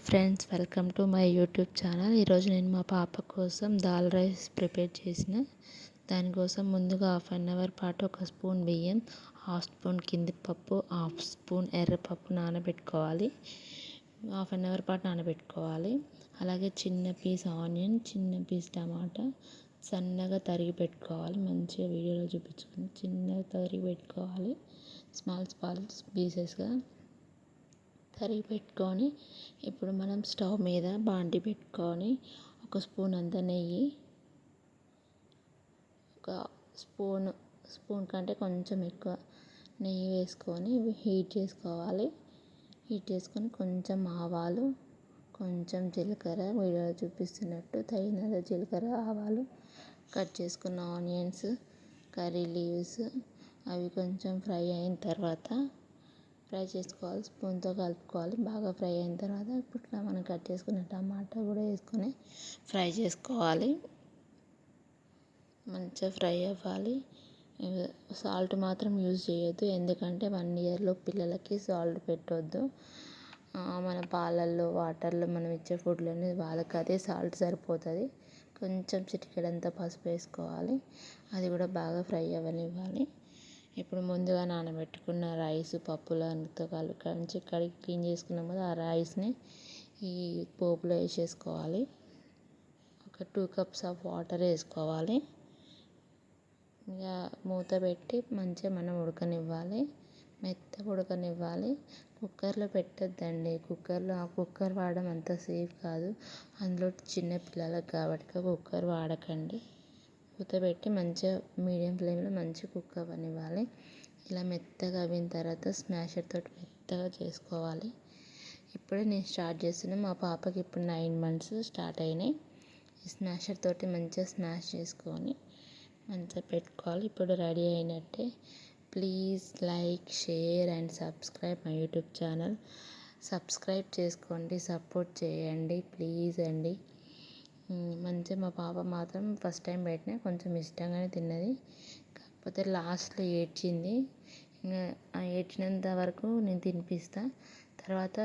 Friends, welcome to my YouTube channel. ఈరోజు నేను మా పాప కోసం దాల్ రైస్ ప్రిపేర్ చేసిన. దానికోసం ముందుగా 1/2 అవర్ పాటు 1 స్పూన్ బియ్యం, 1/2 స్పూన్ కిందిపప్పు, 1/2 స్పూన్ ఎర్రపప్పు నానబెట్టుకోవాలి. 1/2 అవర్ పాటు నానబెట్టుకోవాలి. అలాగే చిన్న పీస్ ఆనియన్, చిన్న పీస్ టమాటా సన్నగా తరిగి పెట్టుకోవాలి. మంచిగా వీడియోలో చూపించుకుని చిన్నగా తరిగి పెట్టుకోవాలి. స్మాల్ పీసెస్గా తరిగి పెట్టుకొని, ఇప్పుడు మనం స్టవ్ మీద బాండి పెట్టుకొని 1 స్పూన్ అంత నెయ్యి, ఒక స్పూన్ కంటే కొంచెం ఎక్కువ నెయ్యి వేసుకొని హీట్ చేసుకోవాలి. హీట్ చేసుకొని కొంచెం ఆవాలు, కొంచెం జీలకర్ర, వీడియోలో చూపిస్తున్నట్టు తగినంత జీలకర్ర, ఆవాలు, కట్ చేసుకున్న ఆనియన్స్, కర్రీ లీవ్స్ అవి కొంచెం ఫ్రై అయిన తర్వాత ఫ్రై చేసుకోవాలి. స్పూన్తో కలుపుకోవాలి. బాగా ఫ్రై అయిన తర్వాత ఇప్పుడు మనం కట్ చేసుకున్న టమాటా కూడా వేసుకొని ఫ్రై చేసుకోవాలి. మంచిగా ఫ్రై అవ్వాలి. సాల్ట్ మాత్రం యూజ్ చేయొద్దు, ఎందుకంటే 1 ఇయర్లో పిల్లలకి సాల్ట్ పెట్టొద్దు. మన పాలల్లో, వాటర్లో మనం ఇచ్చే ఫుడ్లోనే వాళ్ళకి అదే సాల్ట్ సరిపోతుంది. కొంచెం చిటికెడంతా పసుపు వేసుకోవాలి. అది కూడా బాగా ఫ్రై అవ్వనివ్వాలి. ఇప్పుడు ముందుగా నానబెట్టుకున్న రైస్, పప్పులతో కలిపి కడిగి క్లీన్ చేసుకున్నాం కదా, ఆ రైస్ని ఈ పోపులో వేసేసుకోవాలి. ఒక 2 కప్స్ ఆఫ్ వాటర్ వేసుకోవాలి. ఇక మూత పెట్టి మంచిగా మనం ఉడకనివ్వాలి. మెత్తగా ఉడకనివ్వాలి. కుక్కర్లో పెట్టొద్దండి. కుక్కర్ వాడడం అంత సేఫ్ కాదు. అందులో చిన్న పిల్లలకు కాబట్టి కుక్కర్ వాడకండి. మూత పెట్టి మంచిగా మీడియం ఫ్లేమ్లో మంచిగా కుక్ అవ్వనివ్వాలి. ఇలా మెత్తగా అయిన తర్వాత స్మాషర్ తోటి మెత్తగా చేసుకోవాలి. ఇప్పుడే నేను స్టార్ట్ చేస్తున్నాను. మా పాపకి ఇప్పుడు 9 months స్టార్ట్ అయినాయి. ఈ స్మాషర్ తోటి మంచిగా స్మాష్ చేసుకొని మంచిగా పెట్టుకోవాలి. ఇప్పుడు రెడీ అయినట్టే. Please like, share and subscribe my YouTube channel. Subscribe చేసుకోండి, సపోర్ట్ చేయండి ప్లీజ్ అండి. మంచిగా మా పాప మాత్రం ఫస్ట్ టైం పెట్టినా కొంచెం ఇష్టంగానే తిన్నది. కాకపోతే లాస్ట్లో ఏడ్చింది. ఇంకా ఏడ్చినంత వరకు నేను తినిపిస్తాను. తర్వాత